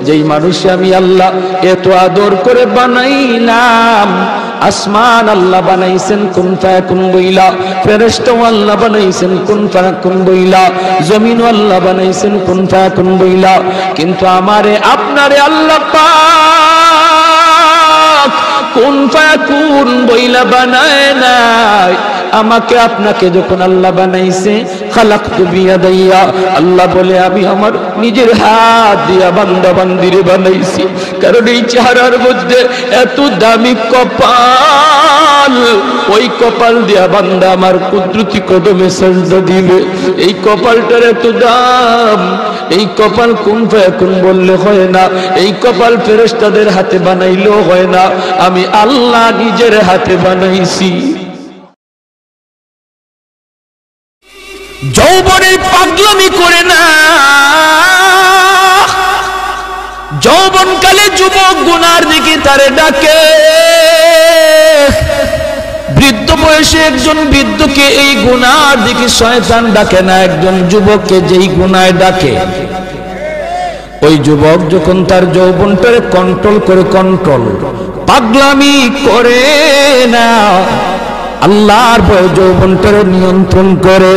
যেই মানুষে আমি আল্লাহ এত আদর করে বানাইলাম। আসমান আল্লাহ বানাইছেন কুন ফায়াকুন বইলা, ফেরেশতা আল্লাহ বানাইছেন কুন ফায়াকুন বইলা, জমিন আল্লাহ বানাইছেন কুন ফায়াকুন বইলা, কিন্তু আমারে আপনারে আল্লাহ পাক কুন ফায়াকুন বইলা বানায় নাই। আমাকে আপনাকে যখন আল্লাহ বানাইছে, খালাকতু বিয়াদাইয়া, আল্লাহ বলে আমি আমার নিজের হাত দিয়া বান্দা বান্দিরে বানাইছি। কারণ এই চেহারার মধ্যে এত দামি কপাল, ওই কপাল দিয়া বান্দা আমার কুদরতি কদমে সাজদা দিবে। এই কপালটার এত দাম। এই কপাল কুন ফায়াকুন বললে হয় না, এই কপাল ফেরেশতাদের হাতে বানাইলেও হয় না, আমি আল্লাহ নিজের হাতে বানাইছি। যৌবনের পাগলামি করে না। যৌবনকালে যুবক গুনার দিকে তারে ডাকে, বৃদ্ধ বয়সে একজন বৃদ্ধকে এই গুনার দিকে শয়তান ডাকে না, একজন যুবককে যেই গুনায় ডাকে, ওই যুবক যখন তার যৌবনটারে কন্ট্রোল করে, কন্ট্রোল পাগলামি করে না, আল্লাহর ভয় যৌবনটারে নিয়ন্ত্রণ করে,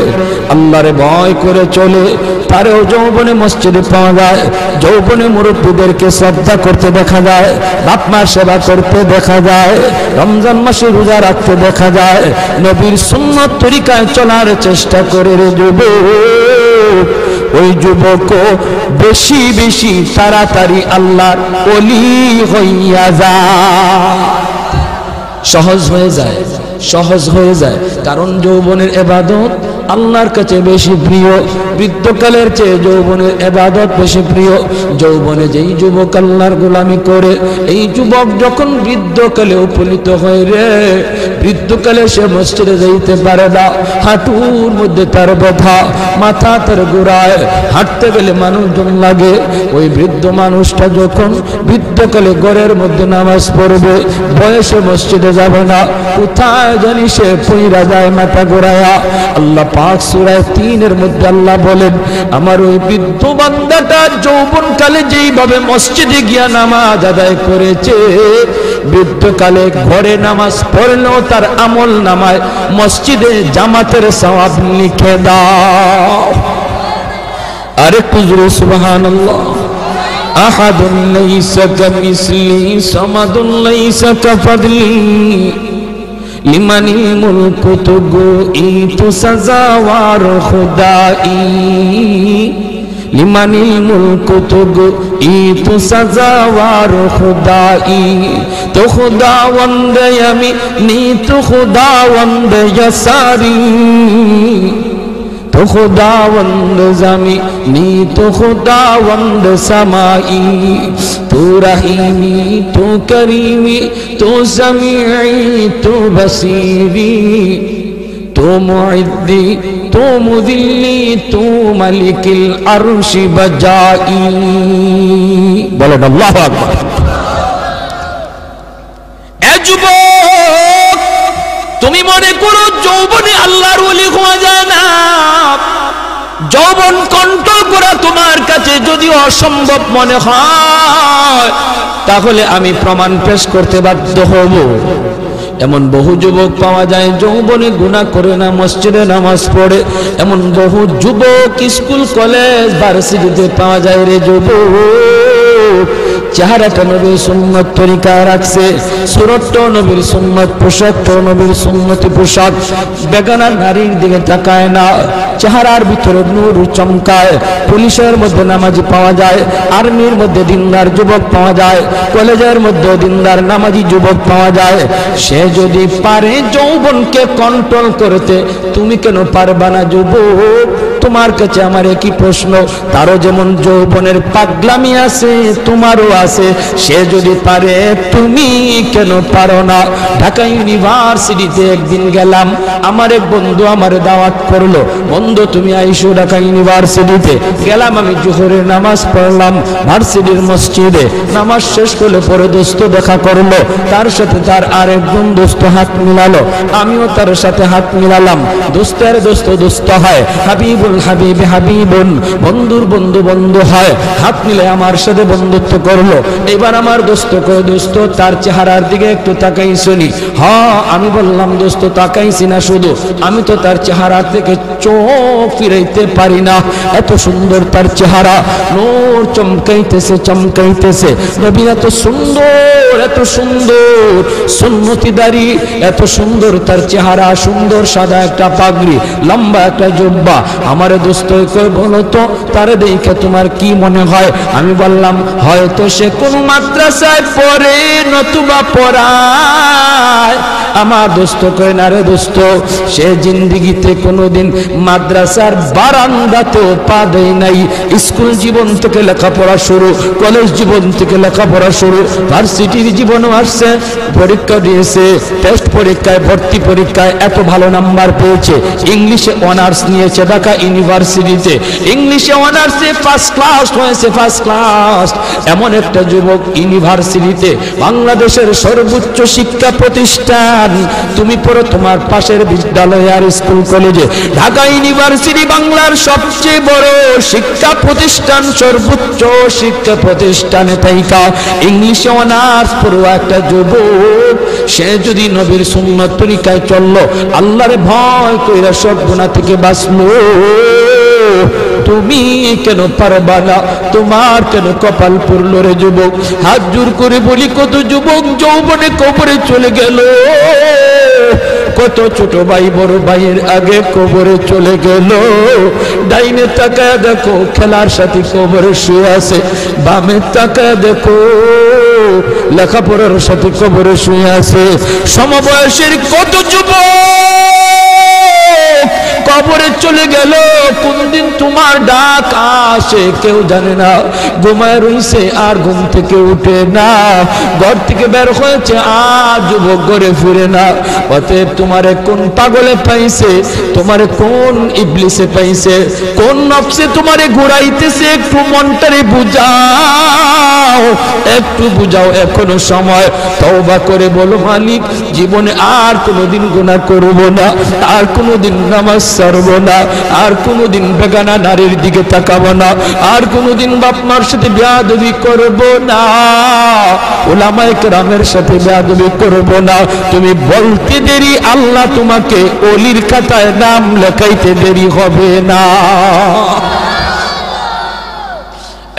আল্লাহরে ভয় করে চলে, তারেও যৌবনে মসজিদে পাওয়া যায়, যৌবনে মুরব্বীদেরকে শ্রদ্ধা করতে দেখা যায়, বাপ মার সেবা করতে দেখা যায়, রমজান মাসে রোজা রাখতে দেখা যায়, নবীর সুন্নাত তরিকায় চলার চেষ্টা করে রে যুবক। ওই যুবকও বেশি বেশি তাড়াতাড়ি আল্লাহর ওলি হইয়া যায়, সহজ হয়ে যায়, সহজ হয়ে যায়। কারণ যৌবনের ইবাদত আল্লাহর কাছে বেশি প্রিয়, বৃদ্ধকালের চেয়ে যৌবনের ইবাদত বেশি প্রিয়। যৌবনে যেই যুবক আল্লাহর গোলামি করে, এই যুবক যখন বৃদ্ধকালে উপনীত হয় রে, বৃদ্ধকালে সে মসজিদে যাইতে পারে না, হাঁটুর মধ্যে তার ব্যথা, মাথা তার ঘোরায়, হাঁটতে গেলে মানুষজন লাগে। ওই বৃদ্ধ মানুষটা যখন বৃদ্ধকালে ঘরের মধ্যে নামাজ পড়বে, বয়সে মসজিদে যাবে না, কোথায় জানি সে পইরা যায় মাথা ঘোরায়া। আল্লাহ পাক সূরা ৩ মধ্যে আল্লাহ বলেন, আমার ওই বৃদ্ধ বান্দাটা যৌবনকালে যেইভাবে মসজিদে গিয়া নামাজ আদায় করেছে, বৃদ্ধকালে ঘরে নামাজ পড়লেও তার আমল নামায় মসজিদে জামাতের সওয়াব লিখে দাও। আরেকটু জোরে সুবহানাল্লাহ। আহাদুন লাইসা কামিসলি সামাদুন লাইসা কাফাদলি লিমানিল মুলকু তুগু সাজাওয়ার খুদাই, লিমানিল মুলকু তুগু সাজাওয়ার খুদাই, তো খুদাওয়ান্দ আমি নি তো খুদাওয়ান্দ ইয়াসারি, তো খুদাওয়ান্দ জামি নি তো খুদাওয়ান্দ সামাই, তো রহিমি তো করিমি তো সমিঈ তো বসীরি, তো মুইদ্দি তো মুদিল্লি তো মালিকিল আরশি বজাই। বলেন আল্লাহু আকবার। এ যুবক, তুমি মনে করো যৌবনে আল্লাহর ওলি হওয়া যায় না? যৌবন কন্ট্রোল করা তোমার কাছে যদি অসম্ভব মনে হয়, তাহলে আমি প্রমাণ পেশ করতে বাধ্য হব। এমন বহু যুবক পাওয়া যায় যৌবনে গুনাহ করে না, মসজিদে নামাজ পড়ে। এমন বহু যুবক স্কুল কলেজ ভার্সিটিতে পাওয়া যায় রে যুবক, চেহারাটা নবীর সুন্নত তরিকা রাখছে, সুরতটা নবীর সুন্নত, পোশাকটা নবীর সুন্নতি পোশাক, বেগানা নারীর দিকে তাকায় না, চেহারার ভিতরে নূর চমকায়। পুলিশের মধ্যে নামাজি পাওয়া যায়, আর্মির মধ্যে দিনদার যুবক পাওয়া যায়, কলেজের মধ্যে দিনদার নামাজি যুবক পাওয়া যায়। সে যদি পারে যৌবনকে কন্ট্রোল করতে, তুমি কেন পারবা না যুবক? তোমার কাছে আমার একই প্রশ্ন। তারও যেমন যৌবনের পাগলামি আছে, তোমারও আছে। সে যদি পারে, তুমি কেন পারো না? ঢাকা ইউনিভার্সিটিতে একদিন গেলাম, আমার এক বন্ধু আমার দাওয়াত করলো, বন্ধু তুমি আইসো ঢাকা ইউনিভার্সিটিতে। গেলাম, আমি জোহরের নামাজ পড়লাম ভার্সিটির মসজিদে। নামাজ শেষ করলে পরে দোস্ত দেখা করলো, তার সাথে তার আরেকজন দোস্ত হাত মিলালো, আমিও তার সাথে হাত মিলালাম। দোস্তের দোস্ত দোস্ত হয়, হাবিবুল আল হাবিব হাবিবুন, বন্ধুর বন্ধু বন্ধু হয়। হাত মিলে আমার সাথে বন্ধুত্ব করলো। এবার আমার দোস্ত কয়, দোস্ত তার চেহারার দিকে একটু তাকাই শুনি। হ্যাঁ, আমি বললাম দোস্ত তাকাইছি না শুধু, আমি তো তার চেহারা থেকে চোখ ফিরাইতে পারি না, এত সুন্দর তার চেহারা, নূর চমকাইতেছে চমকাইতেছে। নবী এত সুন্দর, এত সুন্দর, সুন্নতি দাড়ি, এত সুন্দর তার চেহারা, সুন্দর সাদা একটা পাগড়ি, লম্বা একটা জুব্বা। আমার দোস্ত কই, বলো তো তারে দেখে তোমার কি মনে হয়? আমি বললাম হয়তো সে কোন মাদ্রাসায় পড়ে নতুবা পড়ায়। আমার দোস্ত কয়, না রে দোস্ত, সে জিন্দিগিতে কোনোদিন মাদ্রাসার বারান্দাতেও পা দেয় নাই। স্কুল জীবন থেকে লেখাপড়া শুরু, কলেজ জীবন থেকে লেখাপড়া শুরু, ভার্সিটির জীবনও আসছে, পরীক্ষা দিয়েছে, টেস্ট পরীক্ষায়, ভর্তি পরীক্ষায় এত ভালো নাম্বার পেয়েছে। ইংলিশে অনার্স নিয়েছে ঢাকা ইউনিভার্সিটিতে, ইংলিশে অনার্সে ফার্স্ট ক্লাস হয়েছে, ফার্স্ট ক্লাস। এমন একটা যুবক ইউনিভার্সিটিতে, বাংলাদেশের সর্বোচ্চ শিক্ষা প্রতিষ্ঠান, তুমি পড়ো তোমার পাশের বিদ্যালয় আর স্কুল কলেজে, ঢাকা ইউনিভার্সিটি বাংলার সবচেয়ে বড় শিক্ষা প্রতিষ্ঠান, সর্বোচ্চ শিক্ষা প্রতিষ্ঠানে থাইকা ইংলিশে অনার্স পড়ুয়া একটা যুবক, সে যদি নবীর সুন্নত তরিকায় চললো, আল্লাহর ভয় কইরা সব গুনাহ থেকে বাঁচলো, তুমি কেন পারবা না? তোমার কেন কপাল পুরলো রে যুবক? হাত জোর করে বলি, কত যুবক যৌবনে কবরে চলে গেল, কত ছোট ভাই বড় ভাইয়ের আগে কবরে চলে গেল। ডাইনে তাকায় দেখো খেলার সাথে কবরে শুয়ে আছে, বামে তাকায় দেখো লেখাপড়ার সাথে কবরে শুয়ে আছে। সমবয়সের কত যুবক কবরে চলে গেল, কোন দিন তোমার ডাক আসে কেউ জানে না, ঘুমায় রইছে আর ঘুম থেকে উঠে না, ঘর থেকে বের হয়েছে আর যুবক ঘরে ফিরে না। অতএব তোমারে কোন পাগলে পাইছে, তোমারে কোন ইবলিসে পাইছে, কোন নফসে তোমারে ঘুরাইতেছে, একটু মনটারে বুঝাও, একটু বুঝাও, এখনো সময়। তওবা করে বলো, মালিক জীবনে আর কোনোদিন গুনাহ করব না, আর কোনোদিন নামাজ ছাড়ব না, আর কোনোদিন বেগানা নারীর দিকে তাকাবো না, আর কোনোদিন বাপ মার সাথে বেয়াদবি করব না, উলামায়ে কেরামের সাথে বেয়াদবি করব না। তুমি বলতে দেরি, আল্লাহ তোমাকে ওলির খাতায় নাম লেখাইতে দেরি হবে না।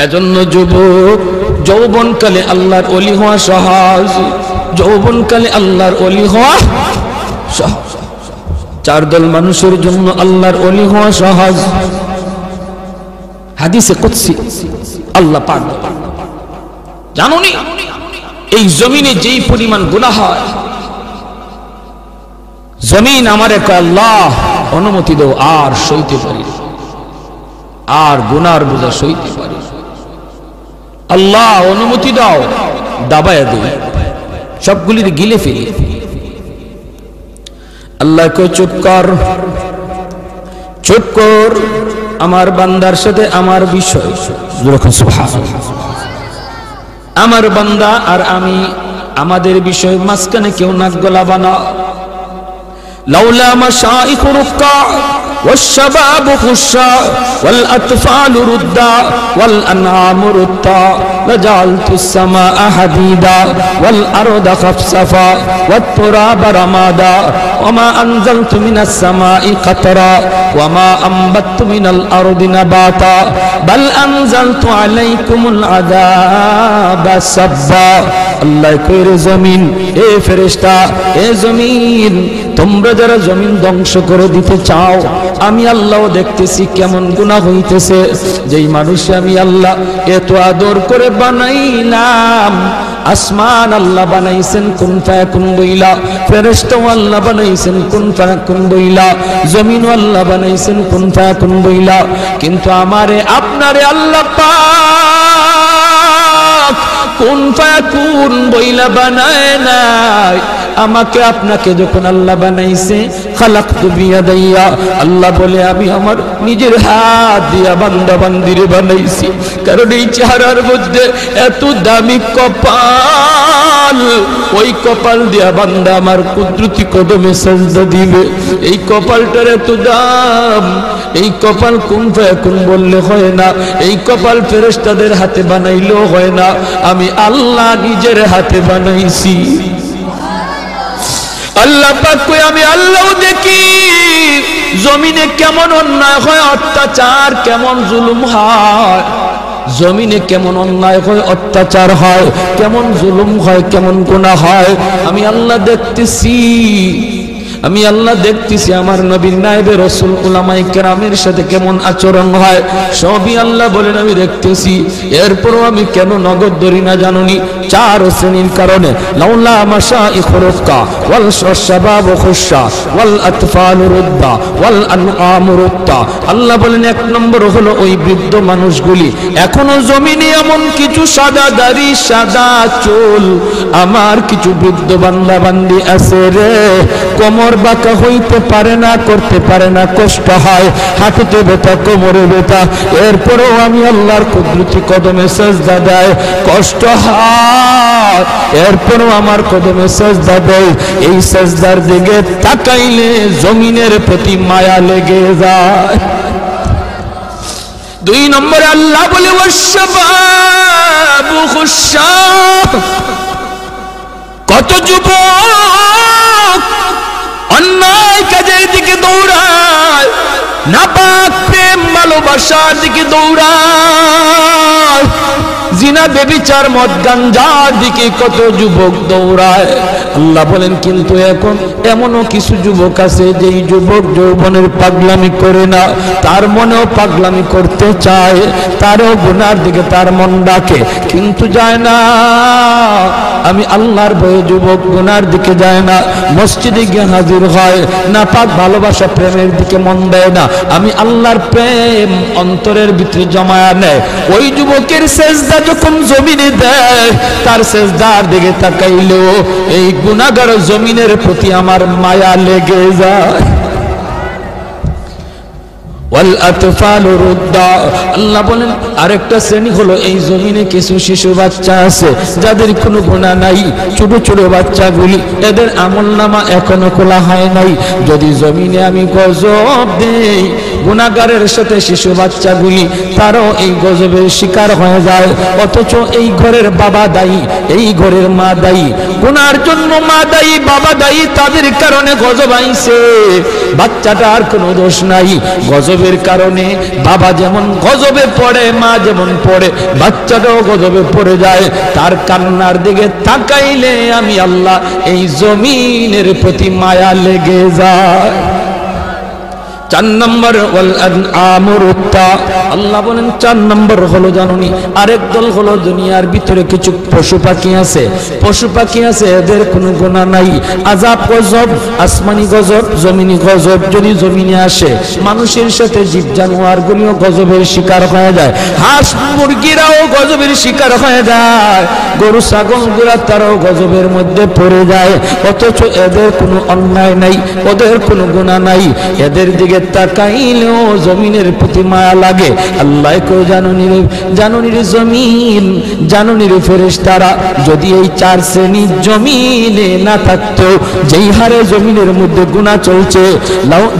এজন্য যুবক, যৌবনকালে আল্লাহর ওলি হওয়া সহজ, যৌবনকালে আল্লাহর ওলি হওয়া সহজ। চার দল মানুষের জন্য আল্লাহর ওলি হওয়া সহজ। হাদিসে কুদসি আল্লাহ পাক জানুনি, এই জমিনে যেই পরিমাণ গুনাহ হয়, জমিন আমারে কয় আল্লাহ অনুমতি দাও, আর সইতে পারি, আর গুনার বোঝা সইতে পারি, আল্লাহ অনুমতি দাও, দাবায় দিই, সবগুলির গিলে ফেলি। আল্লাহ কয় চুপ কর, চুপ কর, আমার বান্দার সাথে আমার বিষয়, আমার বান্দা আর আমি, আমাদের বিষয় মাঝখানে কেউ নাক গলাবা না। লাউলা মাশাইখ রুক্কা والشباب خشاع والأطفال ردا والأنعام ردا لجعلت السماء حديدا والأرض خفصفا والتراب رمادا وما أنزلت من السماء قطرا وما أنبت من الأرض نباتا بل أنزلت عليكم العذاب سبا আল্লাহ কইরে জমিন, এ ফেরেশতা, এ জমিন, তোমরা যারা জমিন ধ্বংস করে দিতে চাও, আমি আল্লাহ দেখতেছি কেমন গুনাহ হইতেছে। যেই মানুষ আমি আল্লাহ এত আদর করে বানাইলাম, আসমান আল্লাহ বানাইছেন কুন ফায়াকুন বইলা, ফেরেশতা আল্লাহ বানাইছেন কুন ফায়াকুন বইলা, জমিন আল্লাহ বানাইছেন কুন ফায়াকুন বইলা, কিন্তু আমারে আপনারে আল্লাহ পাক কুন ফায়াকুন বইলা বানায় নাই। আমাকে আপনাকে যখন আল্লাহ বানাইছে, খালাকতু বিয়াদাইয়া, আল্লাহ বলে আমি আমার নিজের হাত দিয়া বান্দা বান্দিরে বানাইছি। কারণ এই চেহারার মধ্যে এত দামি কপাল, ওই কপাল দিয়া বান্দা আমার কুদরতি কদমে সাজদা দিবে। এই কপালটার এত দাম, এই কপাল কুন ফায়াকুন বললে হয় না, এই কপাল ফেরেশতাদের হাতে বানাইলেও হয় না, আমি আল্লাহ নিজের হাতে বানাইছি। আল্লাহ পাক কই আমি আল্লাহও দেখি জমিনে কেমন অন্যায় হয়, অত্যাচার কেমন জুলুম হয়, জমিনে কেমন অন্যায় হয়, অত্যাচার হয়, কেমন জুলুম হয়, কেমন গুনাহ হয়, আমি আল্লাহ দেখতেছি। আমি আল্লাহ দেখতেছি আমার নবীর নায়েবে রাসূল উলামায়ে কেরামের সাথে কেমন আচরণ হয়, সবই আল্লাহ বলেন আমি দেখতেছি। এরপরও আমি কেন নগদ ধরি না জানুনি? চার শ্রেণীর কারণে। লাউলা মাশাইখুর রুক্কা ওয়াল শাবাবু খুশা ওয়াল আতফালু রুদ্দা ওয়াল আনআমু রুক্তা। আল্লাহ বলেন এক নম্বর হলো ওই বৃদ্ধ মানুষগুলি, এখনো জমিনে এমন কিছু সাদা দাড়ি সাদা চুল আমার কিছু বৃদ্ধ বান্দা বান্দি আছে রে, কোমর বাঁকা হইতে পারে না, করতে পারে না, কষ্ট হয়, হাঁটুতে ব্যথা, কোমরে ব্যথা, এরপরেও আমি আল্লাহর কুদরতি কদমে সেজদা দেয়, কষ্ট হয়, এরপরেও আমার কদমে সেজদা দেয়। এই সেজদার দিকে তাকাইলে জমিনের প্রতি মায়া লেগে যায়। দুই নম্বরে আল্লাহ বলে ওয়াশশাবাবু খুশা, কত যুবক অন্যায় কাজের দিকে দৌড়ায়, নাপাক প্রেম ভালোবাসার দিকে দৌড়ায়, জিনা বেবিচার মদ গাঞ্জার দিকে কত যুবক দৌড়ায়। আল্লাহ বলেন কিন্তু এখন এমনও কিছু যুবক আছে যেই যুবক যৌবনের পাগলামি করে না, তার মনেও পাগলামি করতে চায়, তারও গুনার দিকে তার মন ডাকে কিন্তু যায় না। আমি আল্লাহর ভয়ে যুবক গুনার দিকে যায় না, মসজিদে গিয়ে হাজির হয় না, পাক ভালোবাসা প্রেমের দিকে মন দেয় না, আমি আল্লাহর প্রেম অন্তরের ভিতরে জমায়া নেয়। ওই যুবকের সেজদা যখন জমিনে দেয়, তার সেজদার দিকে তাকাইলেও এই গুনাহগার জমিনের প্রতি আমার মায়া লেগে যায়। ওয়াল আতফালু রুদ্দা, আল্লাহ বলেন আরেকটা শ্রেণী হলো এই জমিনে কিছু শিশু বাচ্চা আছে যাদের কোনো গুনাহ নাই, ছোট ছোট বাচ্চাগুলি, এদের আমলনামা এখনো খোলা হয় নাই। যদি জমিনে আমি গজব দেই, গুনাহগারের সাথে শিশু বাচ্চাগুলি তারাও এই গজবের শিকার হয়ে যায়, অথচ এই ঘরের বাবা দায়ী, এই ঘরের মা দায়ী, গুনার জন্য মা দায়ী, বাবা দায়ী, তাদের কারণে গজব আইছে, বাচ্চাটার কোনো দোষ নাই। গজবের কারণে বাবা যেমন গজবে পড়ে, মা যেমন পড়ে, বাচ্চাটাও গজবে পড়ে যায়। তার কান্নার দিকে তাকাইলে আমি আল্লাহ এই জমিনের প্রতি মায়া লেগে যায়। চার নম্বর ওয়াল আনআমু রুক্তা, আল্লাহ বলেন চার নম্বর হলো জানুনি আরেক দল হলো দুনিয়ার ভিতরে কিছু পশু পাখি আছে, পশু পাখি আছে এদের কোনো গুনাহ নাই, আযাব গজব, আসমানি গজব, জমিনি গজব যদি জমিনে আসে, মানুষের সাথে জীব জানোয়ার গুলিও গজবের শিকার হয়ে যায়, হাঁস মুরগিরাও গজবের শিকার হয়ে যায়, গরু ছাগল গুলা তারাও গজবের মধ্যে পড়ে যায়, অথচ এদের কোনো অন্যায় নাই, ওদের কোনো গুনাহ নাই, এদের দিকে তাকাইলেও জমিনের প্রতি মায়া লাগে। আল্লাহ কো জানুনি রে জমিন, জানুনি রে ফেরেশতারা, যদি এই চার শ্রেণী জমিনে না থাকতো, যেই হারে জমিনের মধ্যে গুনাহ চলছে,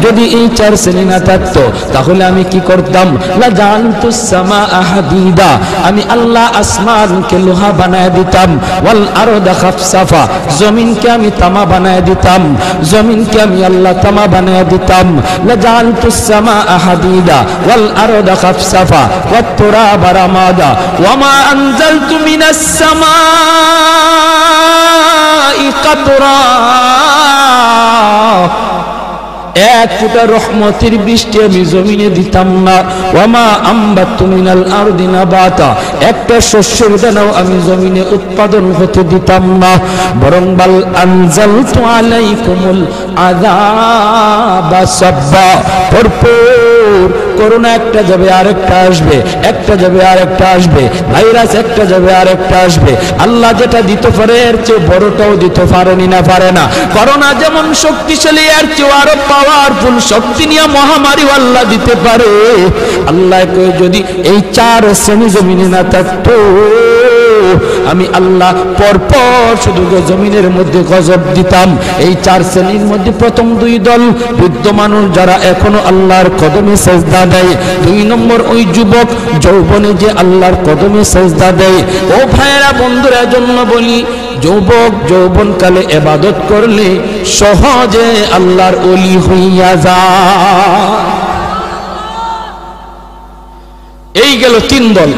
যদি এই চার শ্রেণী না থাকতো তাহলে আমি কি করতাম? লা জানতুস সামাআ হাদিদা, আমি আল্লাহ আসমানকে লোহা বানায় দিতাম, ওয়াল আরদা খাফসাফা, জমিনকে আমি তামা বানায় দিতাম, জমিনকে আমি আল্লাহ তামা বানায় দিতাম, جعلت السماء حديدا والأرض خفصفا والتراب رمادا وما أنزلت من السماء قطرا, এক ফুটা রহমতের বৃষ্টি আমি জমিনে দিতাম না, ওয়ামা আম্বাতু মিনাল আরদি নাবাতা, একটা শস্যের দানাও আমি জমিনে উৎপাদন হতে দিতাম না, বরং বাল আনজালতু আলাইকুমুল আযাবা সাব্বা, ভরপুর করোনা একটা যাবে আরেকটা আসবে, একটা যাবে আরেকটা আসবে, ভাইরাস একটা যাবে আরেকটা আসবে, আল্লাহ যেটা দিতে পারে এর চেয়ে বড়টাও দিতে পারেনি না, পারে না। করোনা যেমন শক্তিশালী, এর চেয়ে আরো পাওয়ারফুল শক্তি নিয়ে মহামারী আল্লাহ দিতে পারে। আল্লাহ কই যদি এই চার শ্রেণী জমিনে না থাকতো আমি আল্লাহ পরপর শুধু জমিনের মধ্যে গজব দিতাম। এই 4 শ্রেণীর মধ্যে প্রথম 2 দল বৃদ্ধ মানুষ যারা এখনো আল্লাহর কদমে সেজদা দেয়। 2 নম্বর ওই যুবক যৌবনে যে আল্লাহর কদমে সেজদা দেয়। ও ভাইয়েরা বন্ধুরা, জন্য বলি যুবক যৌবনকালে ইবাদত করলে সহজে আল্লাহর ওলি হইয়া যায়। এই গেল 3 দল।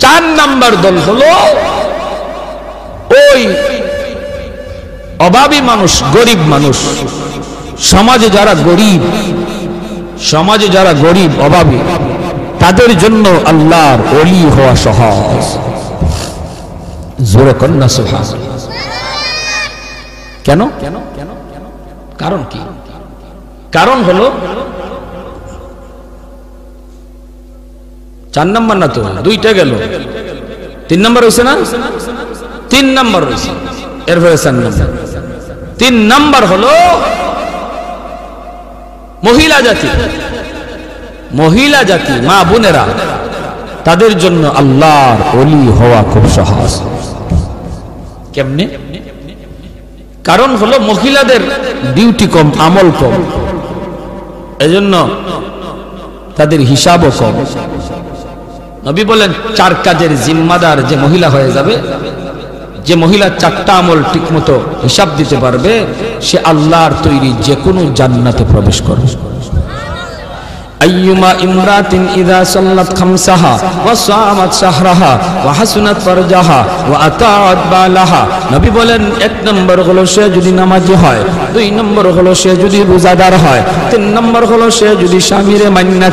4 নাম্বার দল হলো ওই অভাবী মানুষ, গরিব মানুষ। সমাজে যারা গরিব অভাবী, তাদের জন্য আল্লাহর ওলি হওয়া সহজ। জোরে কন্যা সুবহানাল্লাহ। কেন? কারণ কি? কারণ হলো 4 নাম্বার না তো, 2টা গেল, 3 নাম্বার হয়েছে না? 3 নাম্বার হয়েছে, এরপরে 4 নাম্বার। 3 নাম্বার হলো মহিলা জাতি, মা বোনেরা, তাদের জন্য আল্লাহর ওলি হওয়া খুব সহজ। কেমনে? কারণ হলো মহিলাদের ডিউটি কম, আমল কম, এজন্য তাদের হিসাবও কম। নবী বলেন 4 কাজের জিম্মাদার যে মহিলা হয়ে যাবে, যে মহিলা 4টা আমল ঠিকমতো হিসাব দিতে পারবে, সে আল্লাহর তৈরি যে কোনো জান্নাতে প্রবেশ করবে। আইয়ুমা ইমরাতিন ইযা সাল্লাত খামসাহা ওয়া সামাত শাহরাহা ওয়া হাসনাত ফারজাহা ওয়া আতাআত বালাহা। নবী বলেন 1 নম্বর হলো সে যদি নামাজি হয়, 2 নম্বর হলো সে যদি রোজাদার হয়, 3 নম্বর হলো সে যদি স্বামীরে মান্না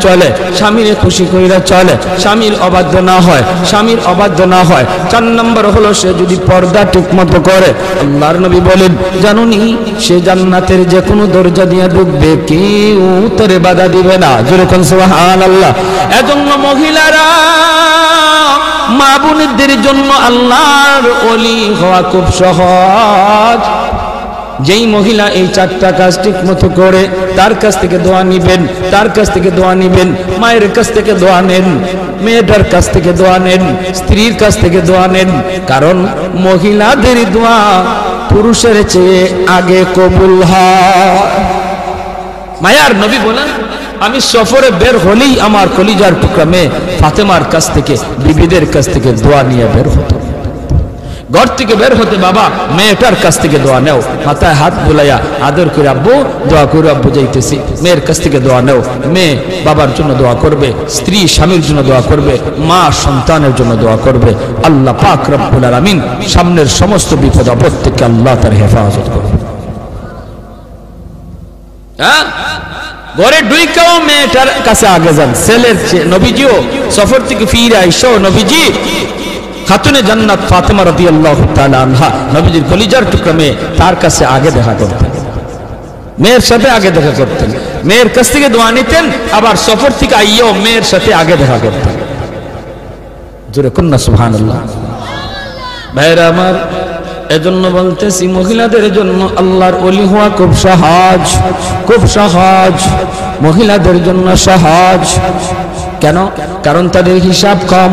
চলে, স্বামীরে খুশি কইরা চলে, স্বামীর অবাধ্য না হয়, 4 নম্বর হলো সে যদি পর্দা ঠিকমতো করে। আল্লাহর নবী বলেন, জানুনি সে জান্নাতের যে কোনো দরজা দিয়ে ঢুকবে, কেউ উত্তরে বাধা দিবে না। যেরকম সুবহানাল্লাহ। এজন্য মহিলারা, মা বোনদের জন্য আল্লাহর ওলি হওয়া খুব সহজ। যেই মহিলা এই 4টা কাজ ঠিক মতো করে, তার কাছ থেকে দোয়া নিবেন, মায়ের কাছ থেকে দোয়া নেন, মেয়েটার কাছ থেকে দোয়া নেন, স্ত্রীর কাছ থেকে দোয়া নেন। কারণ মহিলাদের দোয়া পুরুষের চেয়ে আগে কবুল হয়। মায়ার নবী বলেন, আমি সফরে বের হলেই আমার কলিজার টুকরা মেয়ে ফাতেমার কাছ থেকে, বিবিদের কাছ থেকে দোয়া নিয়ে বের হতো। ঘর থেকে বের হতে বাবা মেয়েটার কাছ থেকে দোয়া নেও, মাথায় হাত বুলাইয়া আদর করে আব্বু দোয়া করে, আব্বু যাইতেছি। মেয়ের কাছ থেকে দোয়া নেও, মেয়ে বাবার জন্য দোয়া করবে, স্ত্রী স্বামীর জন্য দোয়া করবে, মা সন্তানের জন্য দোয়া করবে। আল্লাহ পাক রব্বুল আলামিন সামনের সমস্ত বিপদ আপদ থেকে আল্লাহ তার হেফাজত করবে। ঘরে ঢুইকাও মেয়েটার কাছে আগে যান, ছেলের চেয়ে। নবীজিও সফর থেকে ফিরে আইসাও নবীজি খাতুনে জান্নাত ফাতেমা রাদিয়াল্লাহু তাআলা আনহা, নবীজির কলিজার টুকরা মেয়ে, তার কাছে আগে দেখা করতেন, মেয়ের সাথে আগে দেখা করতেন, মেয়ের কাছ থেকে দোয়া নিতেন, আবার সফর থেকে আইয়াও মেয়ের সাথে আগে দেখা করতেন। জোরে কন্যা সুবহানাল্লাহ। ভাইরা আমার, এজন্য বলতেছি মহিলাদের জন্য আল্লাহর ওলি হওয়া খুব সহজ, মহিলাদের জন্য সহজ। কেন? কারণ তাদের হিসাব কম।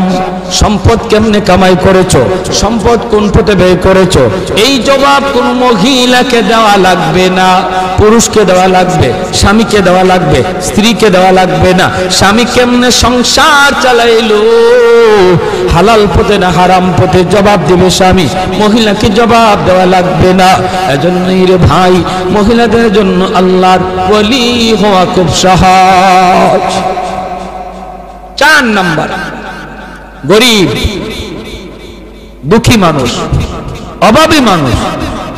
সম্পদ কেমনে কামাই করেছো, সম্পদ কোন পথে ব্যয় করেছো, এই জবাব কোন মহিলাকে দেওয়া লাগবে না, পুরুষকে দেওয়া লাগবে, স্বামীকে দেওয়া লাগবে, স্ত্রীকে দেওয়া লাগবে না। স্বামী কেমনে সংসার চালাইলো, হালাল পথে না হারাম পথে, জবাব দিবে স্বামী, মহিলাকে জবাব দেওয়া লাগবে না। এজন্যই রে ভাই, মহিলাদের জন্য আল্লাহর ওলি হওয়া খুব সহজ। 4 নাম্বার, গরিব দুঃখী মানুষ, অভাবী মানুষ,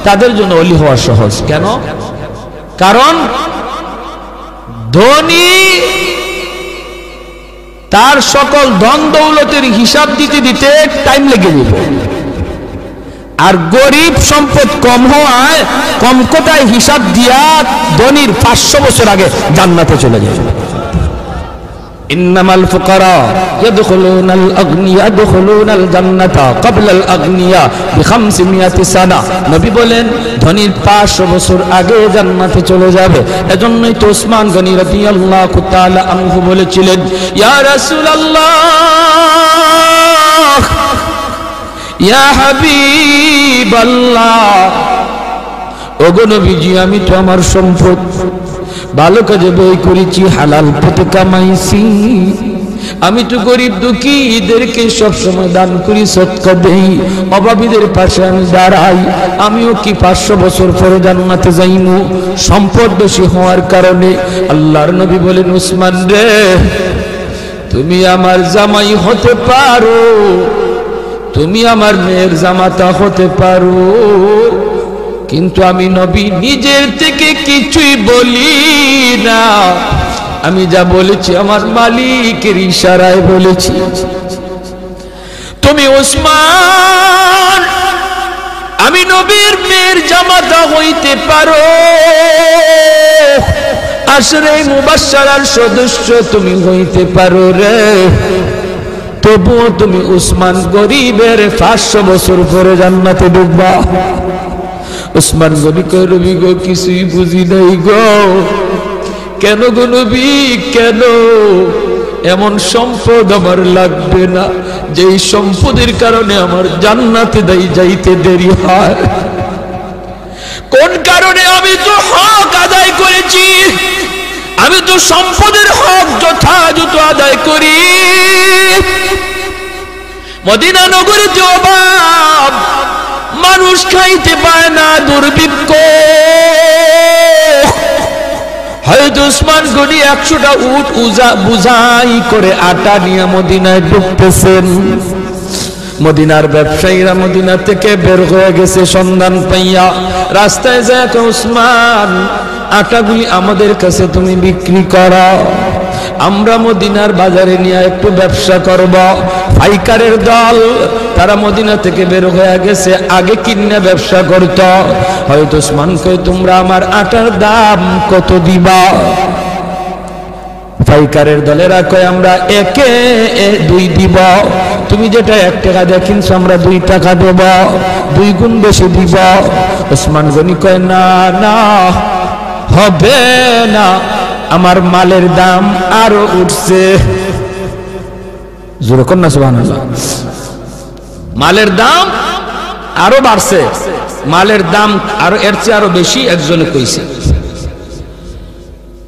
তাদের জন্য ওলি হওয়া সহজ। কেন? কারণ ধনী তার সকল ধন দৌলতের হিসাব দিতে দিতে টাইম লেগে যাবে, আর গরিব সম্পদ কম হওয়ায় কম কোটায় হিসাব দিয়া ধনীর 500 বছর আগে জান্নাতে চলে যাবে। ইন্নামাল ফুকারা ইয়াদখুলুনাল আগনিয়া ইয়াদখুলুনাল জান্নাতা ক্বাবলাল আগনিয়া বি500 সানা। নবী বলেন ধনীর 500 বছর আগে জান্নাতে চলে যাবে। এজন্যই তো ওসমান গনি রাদিয়াল্লাহু তাআলা আনহু বলেছিলেন, ইয়া রাসূলুল্লাহ ইয়া হাবিবাল্লাহ, ওগো নবীজি আমি তো আমার সম্পদ ভালো কাজে ব্যয় করেছি, হালাল পথে কামাইছি। আমি তো গরিব দুঃখীদেরকে সবসময় দান করি, সদকা দেই, অভাবীদের পাশে আমি দাঁড়াই। আমিও কি 500 বছর পরে জান্নাতে যাইমু সম্পদ বেশি হওয়ার কারণে? আল্লাহর নবী বলেন, উসমান রে, তুমি আমার জামাই হতে পারো, তুমি আমার মেয়ের জামাতা হতে পারো, কিন্তু আমি নবী নিজের থেকে কিছুই বলি না। আমি যা বলেছি আমার মালিকের ইশারায় বলেছি। তুমি উসমান, আমি নবীর মেয়ের জামাতা হইতে পারো, আশরে মুবাশশারার সদস্য তুমি হইতে পারো রে, তবুও তুমি উসমান গরিবের 500 বছর পরে জান্নাতে ঢুকবা। উসমান গনি কয়, নবী গো কিছুই বুঝি নাই গো। কেন গো নবী, কেন? এমন সম্পদ আমার লাগবে না যেই সম্পদের কারণে আমার জান্নাতে যাইতে দেরি হয়। কোন কারণে? আমি তো হক আদায় করেছি, আমি তো সম্পদের হক যথাযথ আদায় করি। মদিনা নগরীর যে অভাব, মানুষ খাইতে পায় না, দুর্ভিক্ষ। হয়তো উসমান গনি 100টা উট বুঝাই করে আটা নিয়ে মদিনায় ঢুকতেছেন। মদিনার ব্যবসায়ীরা মদিনা থেকে বের হয়ে গেছে সন্ধান পাইয়া, রাস্তায় যায়, উসমান আটাগুলি আমাদের কাছে তুমি বিক্রি করো, আমরা মদিনার বাজারে নিয়ে একটু ব্যবসা করব। পাইকারের দল তারা মদিনা থেকে বের হয়ে গেছে, আগে কিনে ব্যবসা করত। হয়তো উসমান কই, তোমরা আমার আটার দাম কত দিবা? পাইকারের দলেরা কয়, আমরা 1-2 দিব। তুমি যেটা 1 টাকা দিয়ে কিনছো আমরা 2 টাকা দেব, 2 গুণ বেশি দিব। উসমান গনি কয়, না না, হবে না, আমার মালের দাম আরো উঠছে। জোরে কর না সুবহানাল্লাহ। মালের দাম আরো বাড়ছে, মালের দাম আরো এর চেয়ে আরো বেশি একজনে কইছে।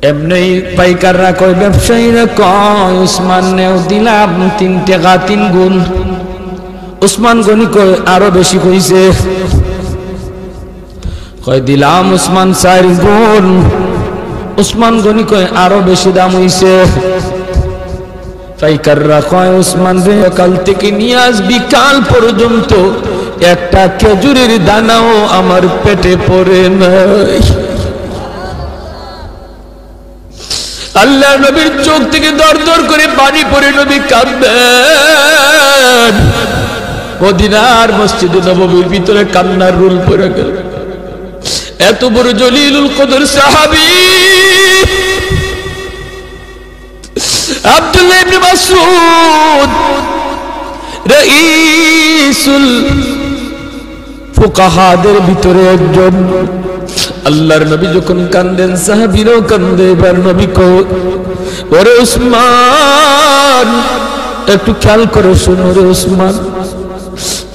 এমনি পাইকাররা কয়, ব্যবসায়ীরা কয়, উসমান নেও দিলাম 3 টাকা 3 গুণ। উসমান গনি কয়, আরো বেশি কইছে। কয় দিলাম উসমান 4 গুণ। উসমান গনি কয়, আরো বেশি দাম হইছে। পাইকাররা কয়, উসমান রে, কাল থেকে নিয়ে আজ বিকাল পর্যন্ত একটা খেজুরের দানাও আমার পেটে পড়ে নাই। আল্লাহ নবীর চোখ থেকে দর দর করে পানি পড়ে নবী কাঁদবেন। মদিনার মসজিদে নববীর ভিতরে কান্নার রোল পড়ে গেল। এত বড় জলিলুল কদর সাহাবী আব্দুল্লাহ ইবনে মাসউদ, রাইসুল ফুকাহাদের ভিতরে একজন। আল্লাহর নবী যখন কান্দেন, সাহাবীরাও কান্দে। এবার নবী কয়, ওরে উসমান, একটু খেয়াল করে শোনো রে উসমান,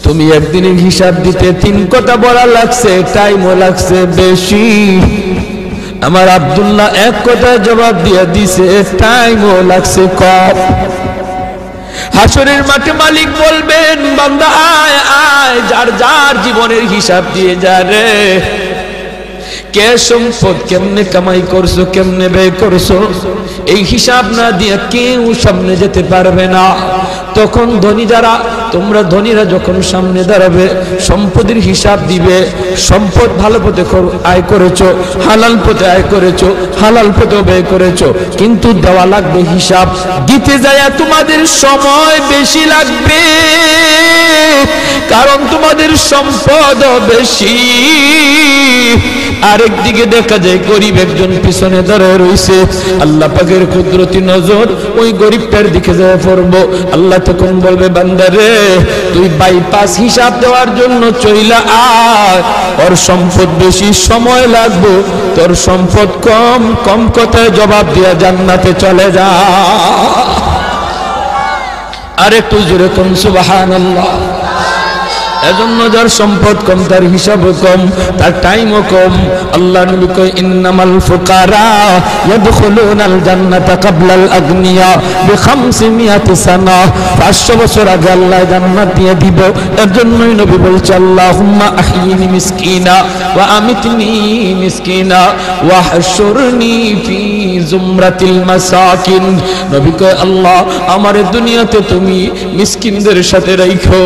তুমি একদিনের হিসাব দিতে 3 কথা বলা লাগছে, টাইমও লাগছে বেশি। আমার আব্দুল্লাহ 1 কথা জবাব দিয়ে দিছে, টাইমও লাগছে কম। হাসরের মাঠে মালিক বলবেন, বান্দা আয় আয়, যার যার জীবনের হিসাব দিয়ে যা রে। কে সম্পদ কেমনে কামাই করছো, কেমনে ব্যয় করছো, এই হিসাব না দিয়ে কেউ সামনে যেতে পারবে না। তখন ধনী যারা, তোমরা ধনীরা যখন সামনে দাঁড়াবে, সম্পদের হিসাব দিবে। সম্পদ ভালো পথে আয় করেছো, হালাল পথে আয় করেছো, হালাল পথে ব্যয় করেছো, কিন্তু দেওয়া লাগবে হিসাব। দিতে যায় তোমাদের সময় বেশি লাগবে, কারণ তোমাদের সম্পদ বেশি। আরেকদিকে দেখা যায় গরিব একজন পিছনে দাঁড়ায় রয়েছে। আল্লাহ পাকের কুদরতি নজর ওই গরিবটার দিকে যায় পড়বো। আল্লাহ তখন বলবে, বান্দা রে, তুই বাইপাস হিসাব দেওয়ার জন্য চইলা আয়, ওর সম্পদ বেশি, সময় লাগবে, তোর সম্পদ কম, কম কথায় জবাব দিয়া জান্নাতে চলে যা। আরেকটু জোরে কোন সুবহানাল্লাহ। এজন্য যার সম্পদ কম, তার হিসাবও কম, তার টাইমও কম। আল্লাহ নবী কয় ইন্নামাল ফুকারা ইয়াদখুলুনাল জান্নাতা ক্বাবলাল আগনিয়া বি500 সানা। 500 বছর আগে আল্লাহ জান্নাত দিয়ে দিব। এর জন্যই নবী বলছে আল্লাহুম্মা আহইনি মিসকিনা ওয়া আমিতনি মিসকিনা ওয়া হাশুরনি ফি জুমরাতিল মাসাকিন। নবী কয় আল্লাহ আমারে দুনিয়াতে তুমি মিসকিনদের সাথে রাখো,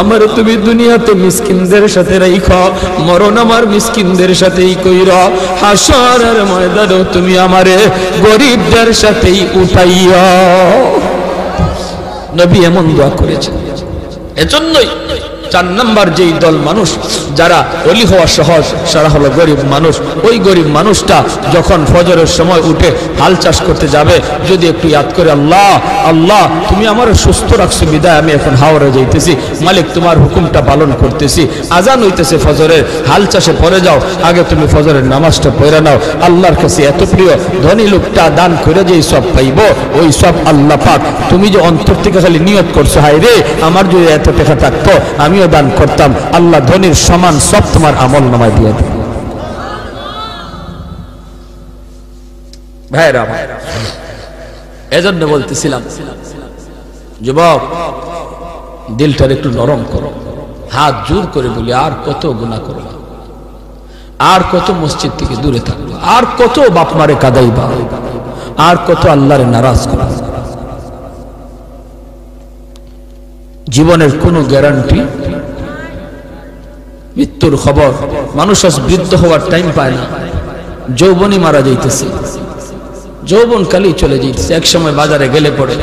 আমারে তুমি দুনিয়াতে মিসকিনদের সাথে রাখো, মরণ আমার মিসকিনদের সাথেই কইরা, হাসরের ময়দানেও তুমি আমারে গরিবদের সাথেই উঠাইয়া। নবী এমন দোয়া করেছেন। এজন্যই 4 নাম্বার যেই দল মানুষ যারা ওলি হওয়া সহজ, সারা হলো গরিব মানুষ। ওই গরিব মানুষটা যখন ফজরের সময় উঠে হাল চাষ করতে যাবে, যদি একটু ইয়াদ করে আল্লাহ আল্লাহ তুমি আমার সুস্থ রাখছো বিদায় আমি এখন হাওড়ে যাইতেছি, মালিক তোমার হুকুমটা পালন করতেছি, আজান হইতেছে ফজরের, হাল চাষে পড়ে যাও, আগে তুমি ফজরের নামাজটা পড়ে নাও। আল্লাহর কাছে এত প্রিয়, ধনী লোকটা দান করে যেই সব পাইব, ওই সব আল্লাহ পাক তুমি যে অন্তর থেকে খালি নিয়ত করছো, হায় রে আমার যদি এত টাকা থাকতো আমিও দান করতাম, আল্লাহ ধনীর সমান সব তোমার আমল নামায় দিয়ে দেবে। ভাইরা এজন্য বলতেছিলাম যুবক দিলটার একটু নরম করো, হাত জোর করে বলি আর কত গুনাহ করবা, আর কত মসজিদ থেকে দূরে থাকবা, আর কত বাপ মারে কাঁদাইবা, আর কত আল্লাহরে নারাজ করবা। জীবনের কোনো গ্যারান্টি, মৃত্যুর খবর, মানুষ আজ বৃদ্ধ হওয়ার টাইম পায় না, যৌবনই মারা যাইতেছে, যৌবন কালই চলে যাইতেছে। এক সময় বাজারে গেলে পড়ে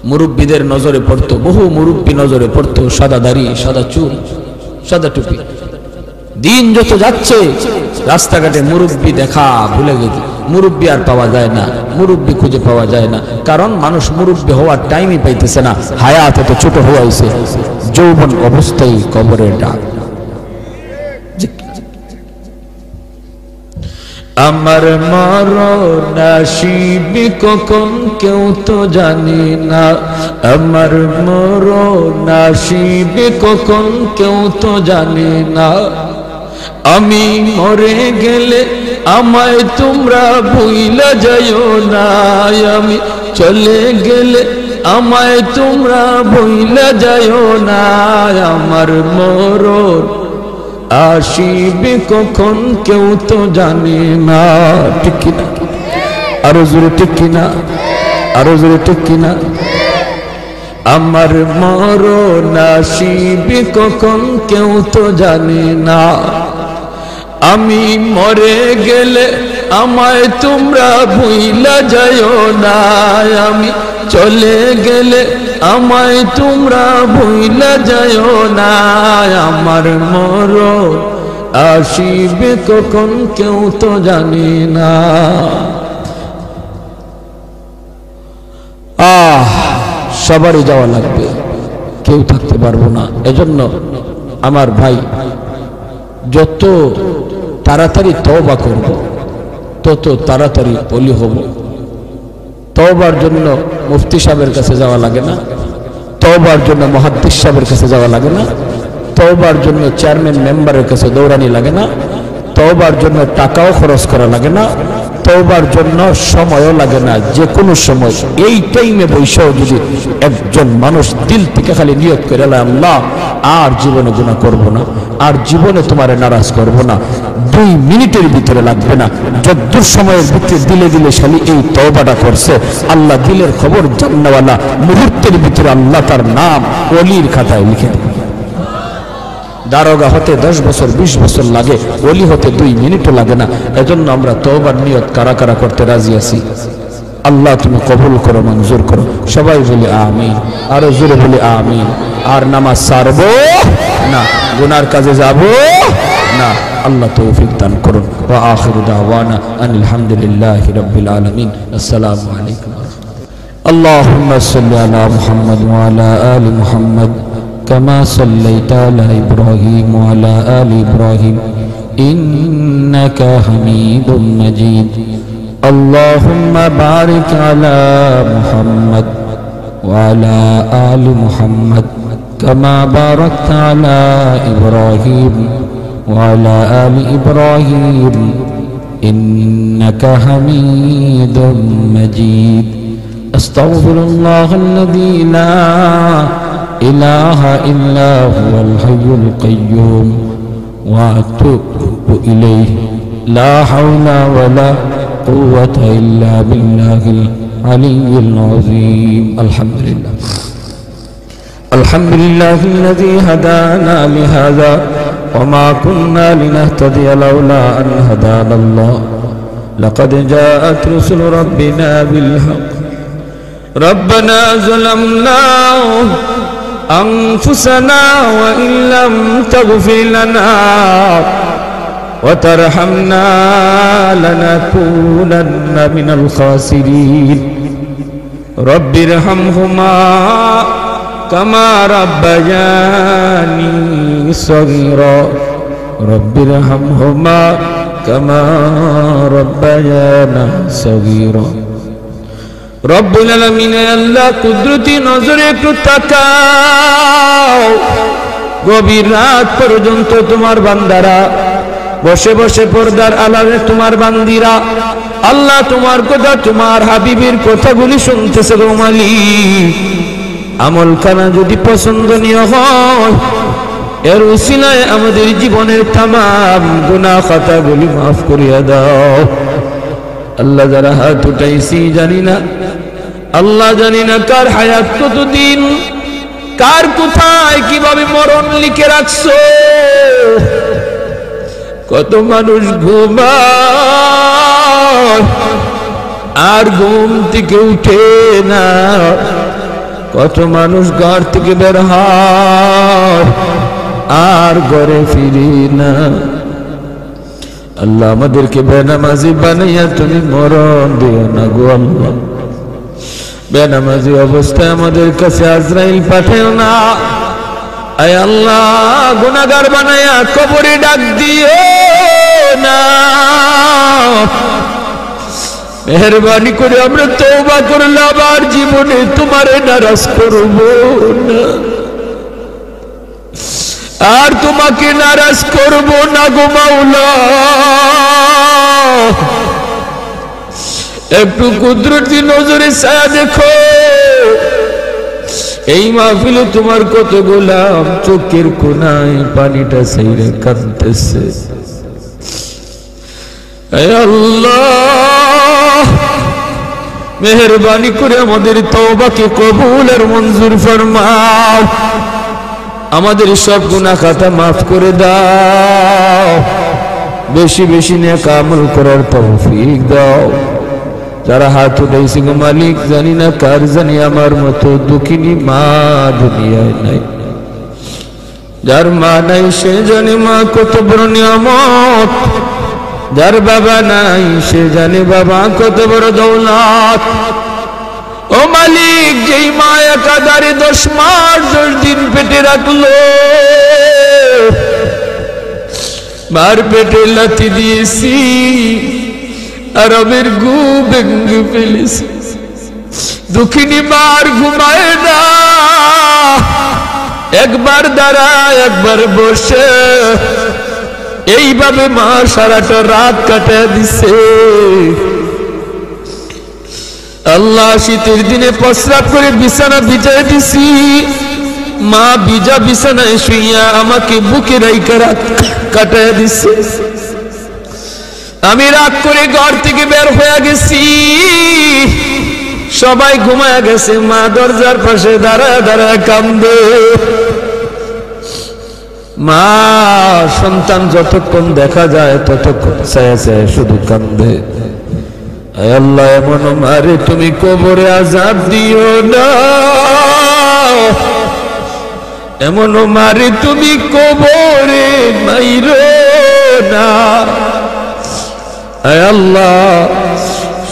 মুরব্বীদের নজরে পড়তো, বহু মুরব্বী নজরে পড়তো, সাদা দাড়ি, সাদা চুল, সাদা টুপি। দিন যত যাচ্ছে রাস্তাঘাটে মুরব্বী দেখা ভুলে গেছে, মুরব্বী আর পাওয়া যায় না, মুরব্বী খুঁজে পাওয়া যায় না, কারণ মানুষ মুরব্বী হওয়ার টাইমই পাইতেছে না। হায়াত এত ছোট হয়ে আছে, যৌবন অবস্থায় কবরের ডাক। আমার মরণ আসিবে কখন কেউ তো জানে না, আমার মরণ আসিবে কখন কেউ তো জানে না, আমি মরে গেলে আমায় তোমরা ভুইলা যাইও না, আমি চলে গেলে আমায় তোমরা ভুইলা যাইও না, আমার মরণ আসিবে কখন কেউ তো জানে না। ঠিক কিনা? আরো জোরে ঠিক কিনা? আরো জোরে ঠিক কিনা? আমার মরণ আসিবে কখন কেউ তো জানে না, আমি মরে গেলে আমায় তোমরা ভুইলা যাইও না, আমি চলে গেলে আমায় তোমরা ভুইলা যাইও না, আমার মরণ আসিবে কখন কেউ তো জানে না। সবারই যাওয়া লাগবে, কেউ থাকতে পারবো না। এজন্য আমার ভাই যত তাড়াতাড়ি তওবা করব তত তাড়াতাড়ি ওলি হব। তওবার জন্য মুফতি সাহেবের কাছে যাওয়া লাগে না, তওবার জন্য মুহাদ্দিস সাহেবের কাছে যাওয়া লাগে না, তওবার জন্য চেয়ারম্যান মেম্বারের কাছে দৌড়ানি লাগে না, তওবার জন্য টাকাও খরচ করা লাগে না, তওবার জন্য সময়ও লাগে না। যে কোনো সময় এই টাইমে বৈশাও যদি একজন মানুষ দিল থেকে খালি নিয়ত করে আল্লাহ আর জীবনে গুনাহ করব না, আর জীবনে তোমারে নারাজ করব না, 2 মিনিটের ভিতরে লাগবে না, যদ্দূর সময়ের ভিতরে দিলে দিলে খালি এই তওবাটা করছে, আল্লাহ দিলের খবর জাননেওয়ালা, মুহূর্তের ভিতরে আল্লাহ তার নাম ওলির খাতায় লিখে দেবে। দারোগা হতে 10 বছর 20 বছর লাগে, ওলি হতে 2 মিনিটও লাগে না। এজন্য আমরা তওবার নিয়ত কারা কারা করতে রাজি আছি? আল্লাহ তুমি কবুল করো, মঞ্জুর করো। সবাই বলি আমিন, আরো জোরে বলি আমিন। আর নামাজ ছাড়বো না, গুনার কাজে যাব না। আল্লাহ তৌফিক দান করুন। ওয়া আখিরু দাওয়ানা আনিল হামদুলিল্লাহি রাব্বিল আলামিন। আসসালামু আলাইকুম। আল্লাহুম্মা সাল্লি আলা মুহাম্মাদ ওয়া আলা আলি মুহাম্মাদ كما صليت على إبراهيم وعلى آل إبراهيم إنك حميد مجيد. اللهم بارك على محمد وعلى آل محمد كما باركت على إبراهيم وعلى آل إبراهيم إنك حميد مجيد أستغفر الله الذي لا إله إلا هو الحي القيوم وأتوب إليه لا حول ولا قوة إلا بالله العلي العظيم الحمد لله الذي هدانا لهذا وما كنا لنهتدي لولا أن هدانا الله لقد جاءت رسل ربنا بالحق ربنا ظلمنا أنفسنا وإن لم تغفر لنا وترحمنا لنكونن من الخاسرين رب ارحمهما كما ربياني صغيرا رب ارحمهما كما ربيانا صغيرا রব্বুল আলামিন আল্লাহ কুদরতি নজরে একটু তাকাও গভীর রাত পর্যন্ত তোমার বান্দারা বসে বসে পর্দার আড়ালে তোমার বান্দিরা আল্লাহ তোমার কথা তোমার হাবিবের কথাগুলি শুনতেছে গো মালিক আমলখানা যদি পছন্দনীয় হয় এর উসিলায় আমাদের জীবনের तमाम গুনাহ খাতাগুলি maaf করিয়া দাও আল্লাহ যারা হাত উঠাইছি জানি না আল্লাহ জানি না কার হায়াত কতদিন কার কোথায় কিভাবে মরণ লিখে রাখছো কত মানুষ ঘুমায় আর ঘুম থেকে উঠে না কত মানুষ ঘর থেকে বের হয় আর ঘরে ফিরে না আল্লাহ আমাদেরকে বেনামাজি বানাইয়া তুমি মরণ দিও না গো আল্লাহ বেনামাজি অবস্থায় আমাদের কাছে আজরাইল পাঠাও না আয় আল্লাহ গুনাহগার বানাইয়া কবরে ডাক দিও না মেহেরবানি করে আমরা তওবা করলাম আর জীবনে তোমারে নারাজ করব না আর তোমাকে নারাজ করব না গো মাওলা একটু কুদরতি নজরে ছায়া দেখো এই মাহফিলে তোমার কত গোলাম চোখের কোনায় পানিটা ছাইরে কাঁদতেছে হে আল্লাহ মেহেরবানি করে আমাদের তওবাকে কবুল আর মঞ্জুর ফরমাও আমাদের সব গুনাহ খাতা maaf করে দাও বেশি বেশি নেক আমল করার তৌফিক দাও যারা হাত উঠাইছে গো মালিক জানি না কার জানি আমার মতো দুঃখিনী মা দুনিয়ায় নাই যার মা নাই সে জানে মা কত বড় নিয়ামত যার বাবা নাই সে জানে বাবা কত বড় দৌলত ও মালিক যেই মা একাধারে 10 মাস 10 দিন পেটে রাখলো মার পেটে লাথি দিয়েছি আরবের ঘুম ভেঙে ফেলেছি দুঃখিনী মার ঘুমায় না একবার দাঁড়ায় একবার বসে এইভাবে মা সারাটা রাত কাটিয়ে দিছে আল্লাহ শীতের দিনে প্রস্রাব করে বিছানা ভিজায় দিছি মা ভিজা বিছানায় শুইয়া আমাকে বুকে রাইখা রাত কাটায় দিছে আমি রাগ করে ঘর থেকে বের হয়ে গেছি সবাই ঘুমায় গেছে মা দরজার পাশে দাঁড়ায় দাঁড়ায় কান্দে মা সন্তান যতক্ষণ দেখা যায় ততক্ষণ ছায়া ছায়া শুধু কান্দে আয় আল্লাহ এমন মারে তুমি কবরে আযাব দিও না এমন মারে তুমি কবরে মাইরো না আয় আল্লাহ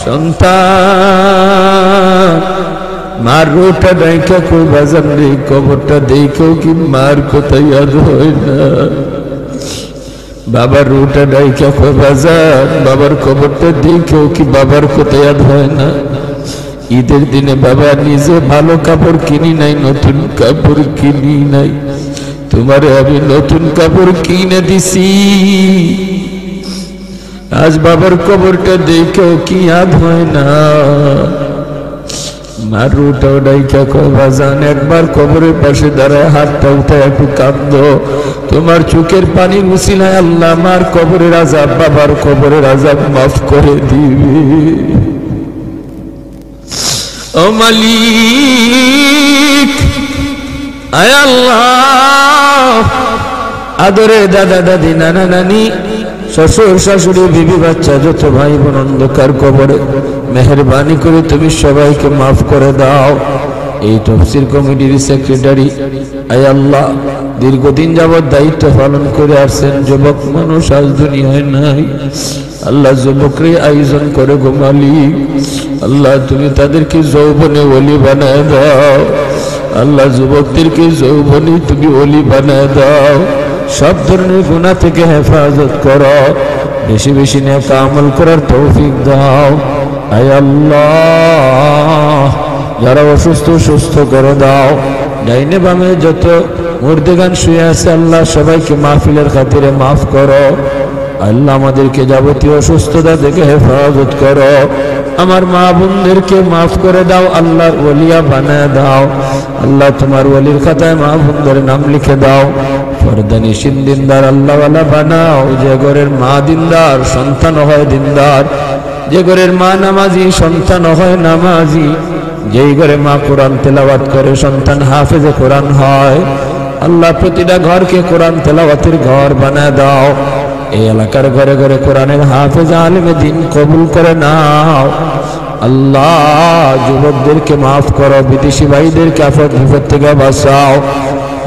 সন্তান মার রোটা দেখা কই বাজান রে কবরটা দেখেও কি মার কোথায় আর হয় না বাবার রোটা দেখা কই বাজান বাবার কবরটা দেখেও কি বাবার কোথায় আর হয় না ঈদের দিনে বাবা নিজে ভালো কাপড় কিনি নাই, নতুন কাপড় কিনি নাই, তোমারে আমি নতুন কাপড় কিনে দিছি। আজ বাবার কবরটা দেখেও কি ইয়াদ হয় না? মারুটা ডাইকা কয় বাজান একবার কবরের পাশে দাঁড়ায় হাতটা উঠে একটু কাঁদো, তোমার চোখের পানির উসিলায় আল্লাহ আমার কবরের আযাব, বাবার কবরের আযাব মাফ করে দিবে। ও মালিক, আয় আল্লাহ, আদরে দাদা দাদি নানা নানি শ্বশুর শাশুড়ি বিবি বাচ্চা যত ভাই বোন অন্ধকার কবরে, মেহেরবানি করে তুমি সবাইকে মাফ করে দাও। এই তফসির কমিটির সেক্রেটারি আয় আল্লাহ দীর্ঘদিন যাবৎ দায়িত্ব পালন করে আসছেন, যুবক মানুষ আজ দুনিয়ায় নাই, আল্লাহ যুবকরে আয়োজন করে গো মালিক, আল্লাহ তুমি তাদেরকে যৌবনে ওলি বানায় দাও, আল্লাহ যুবকদেরকে যৌবনে তুমি ওলি বানায় দাও, সব ধরনের গুনাহ থেকে হেফাজত করো, বেশি বেশি নেক আমল করার তৌফিক দাও। আয় আল্লাহ যারা অসুস্থ সুস্থ করে দাও, ডাইনে বামে যত মুর্দেগান শুয়ে আছে আল্লাহ সবাইকে মাহফিলের খাতিরে মাফ করো। আল্লাহ আমাদেরকে যাবতীয় অসুস্থতা থেকে হেফাজত করো, আমার মা বোনদেরকে মাফ করে দাও, আল্লাহর ওলিয়া বানায় দাও, আল্লাহ তোমার ওলির খাতায় মা বোনদের নাম লিখে দাও, পর্দানিশীন দিনদার আল্লাহওয়ালা বানাও, যে ঘরের মা দিনদার সন্তান হয় দিনদার, যে ঘরের মা নামাজি সন্তান হয় নামাজি, যেই ঘরে মা কোরআন তেলাওয়াত করে সন্তান হাফেজে কোরআন হয়, আল্লাহ প্রতিটা ঘরকে কোরআন তেলাওয়াতের ঘর বানায় দাও, এই এলাকার ঘরে ঘরে কোরআনের হাফেজ আলেমে দিন কবুল করে নাও। আল্লাহ যুবকদেরকে মাফ করো, বিদেশি ভাইদেরকে আফত বিপদ থেকে বাঁচাও,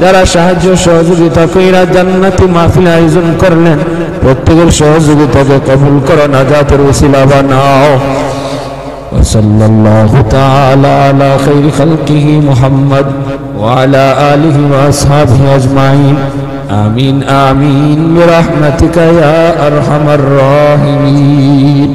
যারা সাহায্য সহযোগিতা কইরা জান্নাতি মাহফিল আয়োজন করলেন প্রত্যেকের সহযোগিতাকে কবুল করো, নাজাতের ওসিলা বানাও। সাল্লাল্লাহু তাআলা আলা খাইরি খালকিহি মুহাম্মদ ওয়া আলা আলিহি ওয়া আসহাবিহি আজমাইন। আমিন আমিন বিরহমাতিকা ইয়া আরহামার রাহিমিন।